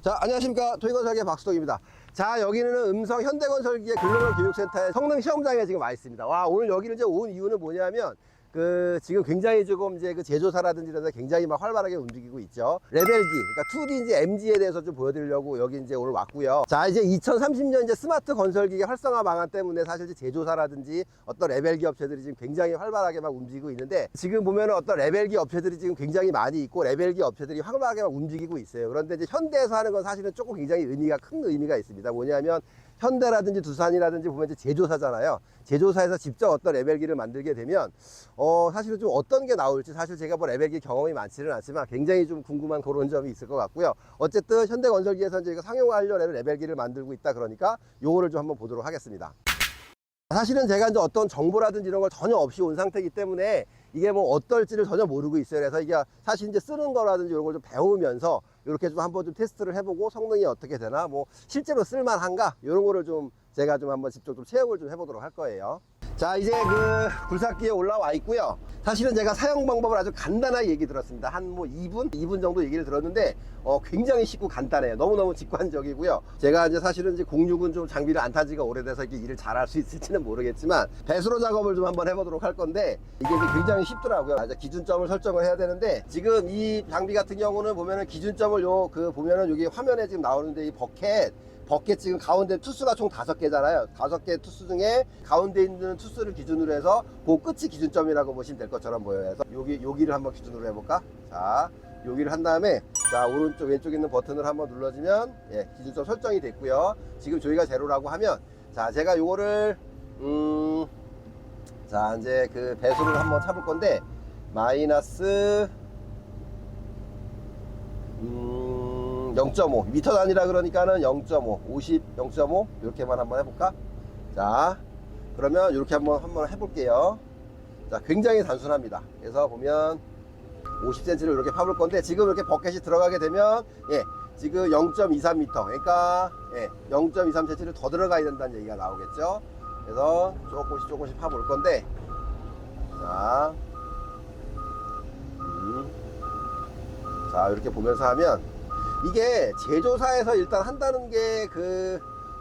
자, 안녕하십니까. 토이건설기의 박수동입니다. 자, 여기는 음성 현대건설기의 글로벌 교육센터의 성능 시험장에 지금 와 있습니다. 와, 오늘 여기를 이제 온 이유는 뭐냐면, 지금 굉장히 조금 이제 제조사라든지 이런 데 굉장히 막 활발하게 움직이고 있죠. 레벨기, 그러니까 2D 이제 MG에 대해서 좀 보여드리려고 여기 이제 오늘 왔고요. 자, 이제 2030년 이제 스마트 건설기계 활성화 방안 때문에 사실 이제 제조사라든지 어떤 레벨기 업체들이 지금 굉장히 활발하게 막 움직이고 있는데, 지금 보면은 어떤 레벨기 업체들이 지금 굉장히 많이 있고 레벨기 업체들이 활발하게 막 움직이고 있어요. 그런데 이제 현대에서 하는 건 사실은 조금 굉장히 큰 의미가 있습니다. 뭐냐면 현대라든지 두산이라든지 보면 이제 제조사잖아요. 제조사에서 직접 어떤 레벨기를 만들게 되면 사실은 좀 어떤 게 나올지, 사실 제가 뭐 레벨기 경험이 많지는 않지만 굉장히 좀 궁금한 그런 점이 있을 것 같고요. 어쨌든 현대건설기에서 저희가 상용하려는 레벨기를 만들고 있다 그러니까 요거를 좀 한번 보도록 하겠습니다. 사실은 제가 이제 어떤 정보라든지 이런 걸 전혀 없이 온 상태이기 때문에 이게 뭐 어떨지를 전혀 모르고 있어요. 그래서 이게 사실 이제 쓰는 거라든지 이런 걸 좀 배우면서 이렇게 좀 한번 좀 테스트를 해보고 성능이 어떻게 되나, 뭐 실제로 쓸만한가, 이런 거를 좀 제가 좀 한번 직접 좀 체험을 좀 해보도록 할 거예요. 자, 이제 굴삭기에 올라와 있고요. 사실은 제가 사용 방법을 아주 간단하게 얘기 들었습니다. 한 뭐 2분 정도 얘기를 들었는데 굉장히 쉽고 간단해요. 너무너무 직관적이고요. 제가 이제 사실은 이제 06은 좀 장비를 안 탄 지가 오래돼서 이게 일을 잘 할 수 있을지는 모르겠지만 배수로 작업을 좀 한번 해보도록 할 건데, 이게 이제 굉장히 쉽더라고요. 이제 기준점을 설정을 해야 되는데, 지금 이 장비 같은 경우는 보면은 기준점을 보면은 여기 화면에 지금 나오는데, 이 버켓 지금 가운데 투수가 총 5개잖아요. 5개 투수 중에 가운데 있는 투수를 기준으로 해서 그 끝이 기준점이라고 보시면 될 것처럼 보여요. 그래서 여기를 한번 기준으로 해볼까? 자, 여기를 한 다음에, 자, 오른쪽 왼쪽에 있는 버튼을 한번 눌러주면 기준점 설정이 됐고요. 지금 저희가 제로라고 하면, 자, 제가 요거를 자, 이제 배수를 한번 차볼 건데, 마이너스 0.5 미터 단위라 그러니까는 0.5 50 0.5 이렇게만 한번 해볼까? 자, 그러면 이렇게 한번 해볼게요. 자, 굉장히 단순합니다. 그래서 보면 50cm를 이렇게 파볼 건데, 지금 이렇게 버켓이 들어가게 되면 지금 0.23m, 그러니까 0.23cm를 더 들어가야 된다는 얘기가 나오겠죠. 그래서 조금씩 파볼 건데, 자, 자, 이렇게 보면서 하면, 이게 제조사에서 일단 한다는 게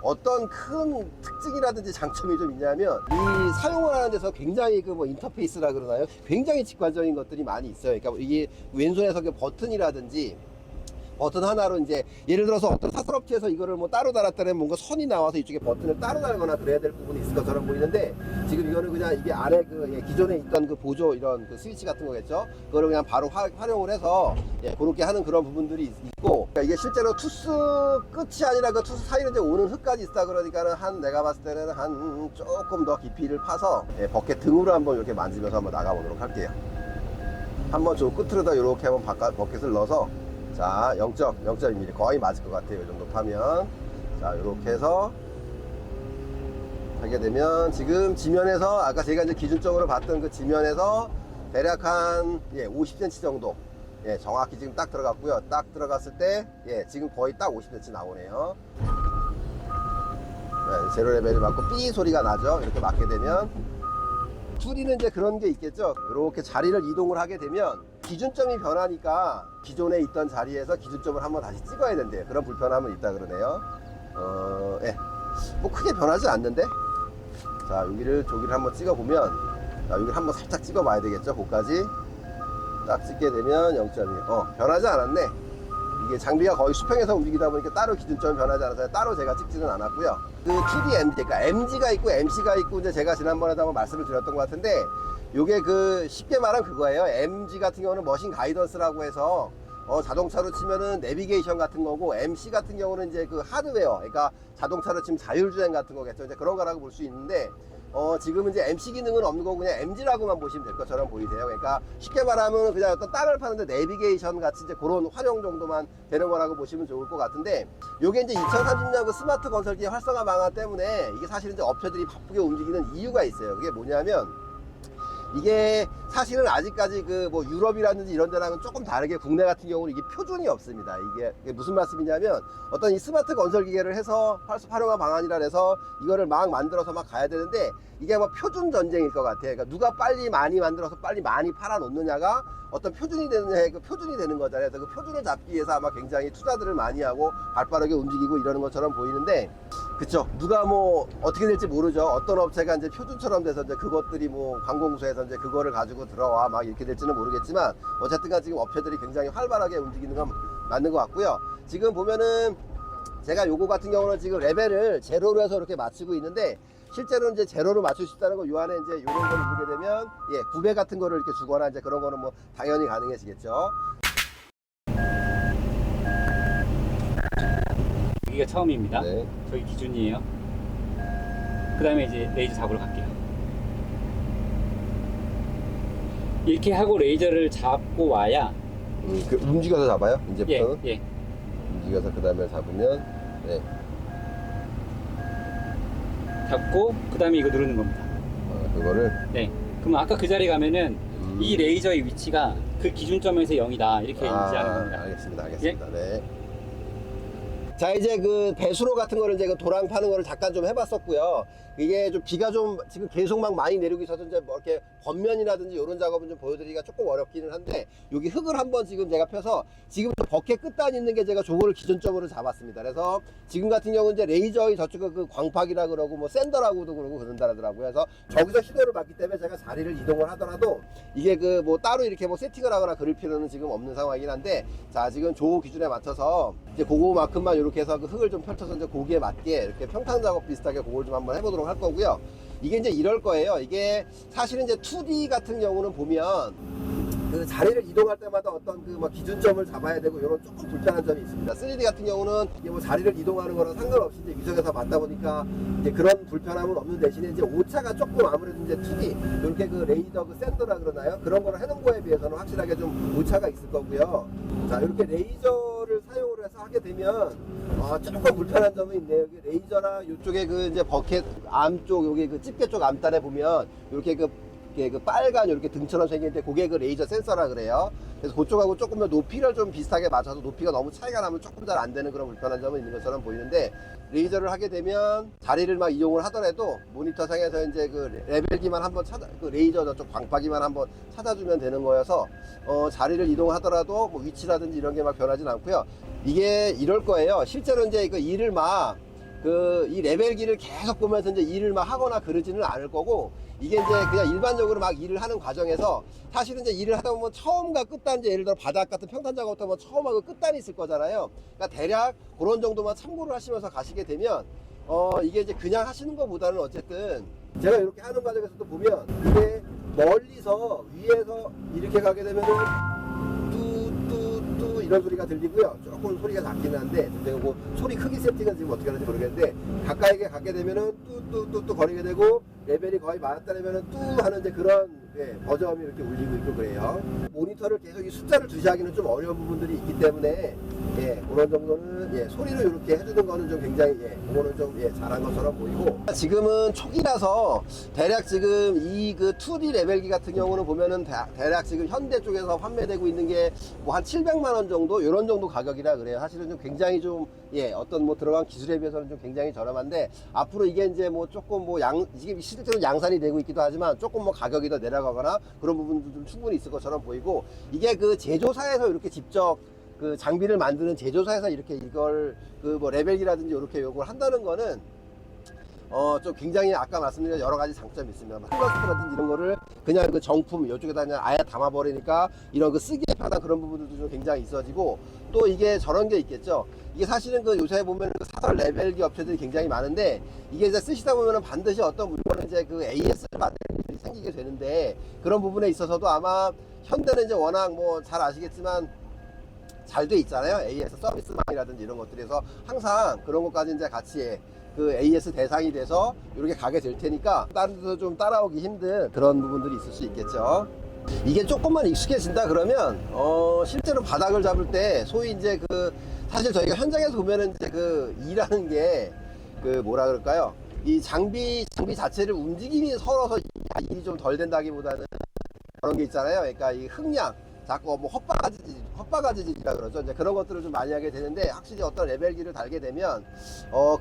어떤 큰 특징이라든지 장점이 좀 있냐면, 이 사용을 하는 데서 굉장히 뭐 인터페이스라 그러나요? 굉장히 직관적인 것들이 많이 있어요. 그러니까 이게 왼손에서 버튼이라든지, 버튼 하나로 이제 예를 들어서 어떤 사설업체에서 이거를 뭐 따로 달았다면 뭔가 선이 나와서 이쪽에 버튼을 따로 달거나 그래야 될 부분이 있을 것처럼 보이는데, 지금 이거는 그냥 이게 안에 기존에 있던 보조 이런 스위치 같은 거겠죠. 그거를 그냥 바로 활용을 해서 그렇게 하는 그런 부분들이 있고, 그러니까 이게 실제로 투스 끝이 아니라 그 투스 사이로 이제 오는 흙까지 있다 그러니까는 내가 봤을 때는 한 조금 더 깊이를 파서 버켓 등으로 한번 이렇게 만지면서 한번 나가보도록 할게요. 한번 저 끝으로다 이렇게 한번 버켓을 넣어서, 자, 0.1mm 거의 맞을 것 같아요. 이 정도 파면. 자, 이렇게 해서 하게 되면, 지금 지면에서 아까 제가 이제 기준적으로 봤던 그 지면에서 대략 한 50cm 정도 정확히 지금 딱 들어갔고요. 딱 들어갔을 때 지금 거의 딱 50cm 나오네요. 제로 레벨을 맞고 삐 소리가 나죠. 이렇게 맞게 되면. 2D는 이제 그런 게 있겠죠. 이렇게 자리를 이동을 하게 되면 기준점이 변하니까 기존에 있던 자리에서 기준점을 한번 다시 찍어야 된대요. 그런 불편함은 있다 그러네요. 뭐 크게 변하지 않는데, 자, 저기를 한번 찍어보면, 자, 여기를 한번 살짝 찍어봐야 되겠죠. 거기까지 딱 찍게 되면 0.1 변하지 않았네. 이게 장비가 거의 수평에서 움직이다 보니까 따로 기준점이 변하지 않아서 따로 제가 찍지는 않았고요. 2D MG, 그러니까 MG가 있고 MC가 있고, 이제 제가 지난번에도 한번 말씀을 드렸던 것 같은데, 요게 쉽게 말하면 그거예요. MG 같은 경우는 머신 가이던스라고 해서 자동차로 치면은 내비게이션 같은 거고, MC 같은 경우는 이제 하드웨어, 그러니까 자동차로 치면 자율주행 같은 거겠죠. 이제 그런 거라고 볼 수 있는데, 지금은 이제 MC 기능은 없는 거고 그냥 MG라고만 보시면 될 것처럼 보이세요. 그러니까 쉽게 말하면 그냥 어떤 땅을 파는데 내비게이션 같이 이제 그런 활용 정도만 되는 거라고 보시면 좋을 것 같은데, 요게 이제 2030년 스마트 건설기의 활성화 방안 때문에 이게 사실 이제 업체들이 바쁘게 움직이는 이유가 있어요. 그게 뭐냐면, 이게 사실은 아직까지 그 뭐 유럽이라든지 이런 데랑은 조금 다르게 국내 같은 경우는 이게 표준이 없습니다. 이게 무슨 말씀이냐면 어떤 이 스마트 건설 기계를 해서 활용한 방안이라 해서 이거를 막 만들어서 막 가야 되는데 이게 뭐 표준 전쟁일 것 같아요. 그러니까 누가 빨리 많이 만들어서 빨리 많이 팔아 놓느냐가 어떤 표준이 되는 그 표준이 되는 거잖아요. 그래서 그 표준을 잡기 위해서 아마 굉장히 투자들을 많이 하고 발빠르게 움직이고 이러는 것처럼 보이는데, 그쵸? 누가 뭐 어떻게 될지 모르죠. 어떤 업체가 이제 표준처럼 돼서 이제 그것들이 뭐 관공서에서 이제 그거를 가지고 들어와 막 이렇게 될지는 모르겠지만 어쨌든간 지금 업체들이 굉장히 활발하게 움직이는 건 맞는 것 같고요. 지금 보면은 제가 요거 같은 경우는 지금 레벨을 제로로 해서 이렇게 맞추고 있는데, 실제로 이제 제로로 맞출 수 있다는 거, 요 안에 이제 요런 거를 누르게 되면, 예, 9배 같은 거를 이렇게 주거나 이제 그런 거는 뭐 당연히 가능해지겠죠. 여기가 처음입니다. 네. 저기 기준이에요. 그 다음에 이제 레이저 잡으러 갈게요. 이렇게 하고 레이저를 잡고 와야, 그 움직여서 잡아요, 이제부터는. 예. 움직여서 그 다음에 잡으면, 네. 잡고 그 다음에 이거 누르는 겁니다. 그거를. 네. 그럼 아까 그 자리 가면은 이 레이저의 위치가 그 기준점에서 0이다 이렇게 인지하는 겁니다. 알겠습니다. 네. 자, 이제 그 배수로 같은 거를 이제 그 도랑 파는 거를 잠깐 좀 해봤었고요. 이게 좀 비가 좀 지금 계속 막 많이 내리고 있어서 이제 뭐 이렇게 겉면이라든지 이런 작업은 좀 보여드리기가 조금 어렵기는 한데, 여기 흙을 한번 지금 제가 펴서 지금 버켓 끝단 있는 게 제가 저거를 기준점으로 잡았습니다. 그래서 지금 같은 경우는 이제 레이저의 저쪽에 그 광팍이라 그러고 뭐 샌더라고도 그러고 그런다 하더라고요. 그래서 저기서 시도를 봤기 때문에 제가 자리를 이동을 하더라도 이게 그 뭐 따로 이렇게 뭐 세팅을 하거나 그럴 필요는 지금 없는 상황이긴 한데, 자, 지금 조 기준에 맞춰서 이제 그거만큼만 이렇게 해서 그 흙을 좀 펼쳐서 이제 고기에 맞게 이렇게 평탄 작업 비슷하게 그걸 좀 한번 해보도록 할 거고요. 이게 이제 이럴 거예요. 이게 사실은 이제 2D 같은 경우는 보면 그 자리를 이동할 때마다 어떤 그 뭐 기준점을 잡아야 되고 이런 조금 불편한 점이 있습니다. 3D 같은 경우는 이게 뭐 자리를 이동하는 거랑 상관없이 이제 위성에서 맞다 보니까 이제 그런 불편함은 없는 대신에 이제 오차가 조금 아무래도 이제 2D 이렇게 그 레이더 그 샌더라 그러나요? 그런 거를 해놓은 거에 비해서는 확실하게 좀 오차가 있을 거고요. 자, 이렇게 레이저를 사용을 해서 하게 되면 조금 불편한 점이 있네요. 여기 레이저랑 이쪽에 그 이제 버켓 암 쪽, 여기 그 집게 쪽 암단에 보면 이렇게 그 빨간 이렇게 등처럼 생기는데 그게 그 레이저 센서라 그래요. 그래서 그쪽하고 조금 더 높이를 좀 비슷하게 맞춰서 높이가 너무 차이가 나면 조금 잘 안 되는 그런 불편한 점은 있는 것처럼 보이는데, 레이저를 하게 되면 자리를 막 이용을 하더라도 모니터 상에서 이제 그 레벨기만 한번 그 레이저 저쪽 광파기만 한번 찾아주면 되는 거여서 자리를 이동하더라도 뭐 위치라든지 이런 게 막 변하진 않고요. 이게 이럴 거예요. 실제로 이제 그 일을 막 이 레벨기를 계속 보면서 이제 일을 막 하거나 그러지는 않을 거고, 이게 이제 그냥 일반적으로 막 일을 하는 과정에서 사실은 이제 일을 하다 보면 처음과 끝단, 이제 예를 들어 바닥 같은 평탄 작업부터 뭐 처음하고 끝단이 있을 거잖아요. 그러니까 대략 그런 정도만 참고를 하시면서 가시게 되면 이게 이제 그냥 하시는 것보다는 어쨌든 제가 이렇게 하는 과정에서도 보면 이게 멀리서 위에서 이렇게 가게 되면은 뚜뚜뚜 이런 소리가 들리고요. 조금 소리가 작기는 한데, 제가 뭐 소리 크기 세팅은 지금 어떻게 하는지 모르겠는데, 가까이게 가게 되면은 뚜뚜뚜뚜 거리게 되고, 레벨이 거의 맞았다면은 뚜 하는 이제 그런 버저음이 이렇게 울리고 있고 그래요. 모니터를 계속 이 숫자를 주시하기는 좀 어려운 부분들이 있기 때문에 그런 정도는 소리로 이렇게 해주는 거는 좀 굉장히 그거는 좀 잘한 것처럼 보이고, 지금은 초기라서 대략 지금 이 그 2D 레벨기 같은 경우는 보면은 대략 지금 현대 쪽에서 판매되고 있는 게 뭐 한 700만 원 정도 이런 정도 가격이라 그래요. 사실은 좀 굉장히 좀 어떤 뭐 들어간 기술에 비해서는 좀 굉장히 저렴한데, 앞으로 이게 이제 뭐 조금 뭐 이게 실제로 양산이 되고 있기도 하지만 조금 뭐 가격이 더 내려가거나 그런 부분도 좀 충분히 있을 것처럼 보이고, 이게 그 제조사에서 이렇게 직접 그 장비를 만드는 제조사에서 이렇게 이걸 그 뭐 레벨기라든지 이렇게 요걸 한다는 거는 좀 굉장히 아까 말씀드린 여러 가지 장점이 있습니다. 플러스라든지 이런 거를 그냥 그 정품 이쪽에다 그냥 아예 담아버리니까 이런 그 쓰기에 편한 그런 부분들도 좀 굉장히 있어지고, 또 이게 저런 게 있겠죠. 이게 사실은 그 요새 보면 그 사설 레벨기 업체들이 굉장히 많은데, 이게 이제 쓰시다 보면은 반드시 어떤 물건을 이제 그 AS를 만드는 일이 생기게 되는데, 그런 부분에 있어서도 아마 현대는 이제 워낙 뭐 잘 아시겠지만 잘 돼 있잖아요. AS 서비스망이라든지 이런 것들에서 항상 그런 것까지 이제 같이 그 AS 대상이 돼서 이렇게 가게 될 테니까 다른 데서 좀 따라오기 힘든 그런 부분들이 있을 수 있겠죠. 이게 조금만 익숙해진다 그러면 실제로 바닥을 잡을 때 소위 이제 그 사실 저희가 현장에서 보면은 이제 그 일하는 게 그 뭐라 그럴까요? 이 장비 자체를 움직임이 서러서 일이 좀 덜 된다기보다는 그런 게 있잖아요. 그러니까 이 흥량, 자꾸 뭐 헛바가지질이라 그러죠. 이제 그런 것들을 좀 많이 하게 되는데, 확실히 어떤 레벨기를 달게 되면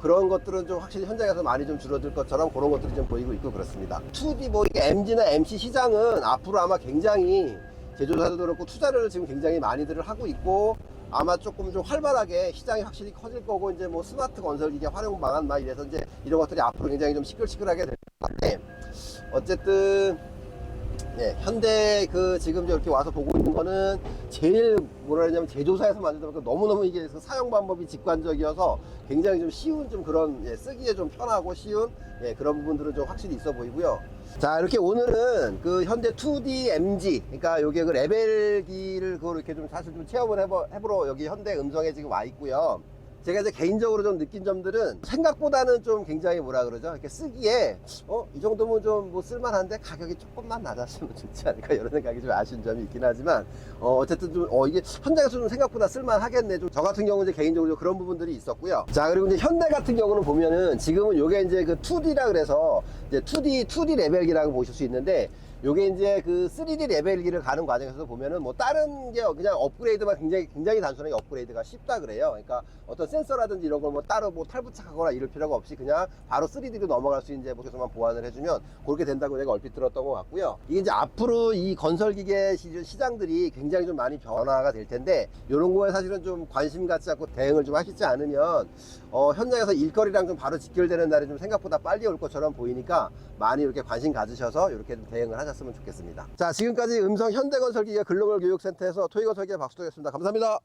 그런 것들은 좀 확실히 현장에서 많이 좀 줄어들 것처럼 그런 것들이 좀 보이고 있고 그렇습니다. 2D 뭐 이게 MG나 MC 시장은 앞으로 아마 굉장히 제조사도 그렇고 투자를 지금 굉장히 많이들 하고 있고, 아마 조금 좀 활발하게 시장이 확실히 커질 거고, 이제 뭐 스마트 건설기계 활용 방안 막 이래서 이제 이런 것들이 앞으로 굉장히 좀 시끌시끌하게 될 것 같은데, 어쨌든 예, 현대 그 지금 이렇게 와서 보고 있는 거는 제일 뭐라 그러냐면 제조사에서 만들다 보니까 너무너무 이게 사용 방법이 직관적이어서 굉장히 좀 쉬운 좀 그런 쓰기에 좀 편하고 쉬운 그런 부분들은 좀 확실히 있어 보이고요. 자, 이렇게 오늘은 그 현대 2D MG, 그러니까 요게 그 레벨기를 그걸 이렇게 좀 사실 좀 체험을 해보러 여기 현대 음성에 지금 와 있고요. 제가 이제 개인적으로 좀 느낀 점들은 생각보다는 좀 굉장히 뭐라 그러죠? 이렇게 쓰기에 이 정도면 좀 뭐 쓸만한데 가격이 조금만 낮았으면 좋지 않을까 이런 생각이 좀 아쉬운 점이 있긴 하지만 어쨌든 좀 이게 현장에서 좀 생각보다 쓸만하겠네. 좀 저 같은 경우는 이제 개인적으로 그런 부분들이 있었고요. 자, 그리고 이제 현대 같은 경우는 보면은 지금은 요게 이제 그 2D라 그래서 이제 2D 레벨기라고 보실 수 있는데, 요게 이제 그 3D 레벨기를 가는 과정에서 보면은 뭐 다른 게 그냥 업그레이드만 굉장히 단순하게 업그레이드가 쉽다 그래요. 그러니까 어떤 센서라든지 이런 걸 뭐 따로 뭐 탈부착하거나 이럴 필요가 없이 그냥 바로 3D로 넘어갈 수 있는 제목에서만 보완을 해주면 그렇게 된다고 제가 얼핏 들었던 것 같고요. 이게 이제 앞으로 이 건설기계 시장들이 굉장히 좀 많이 변화가 될 텐데, 이런 거에 사실은 좀 관심 갖지 않고 대응을 좀 하시지 않으면 현장에서 일거리랑 좀 바로 직결되는 날이 좀 생각보다 빨리 올 것처럼 보이니까 많이 이렇게 관심 가지셔서 이렇게 좀 대응을 하셨으면 좋겠습니다. 자, 지금까지 음성 현대건설기계 글로벌 교육센터에서 토이건설기계 박수덕이었습니다. 감사합니다.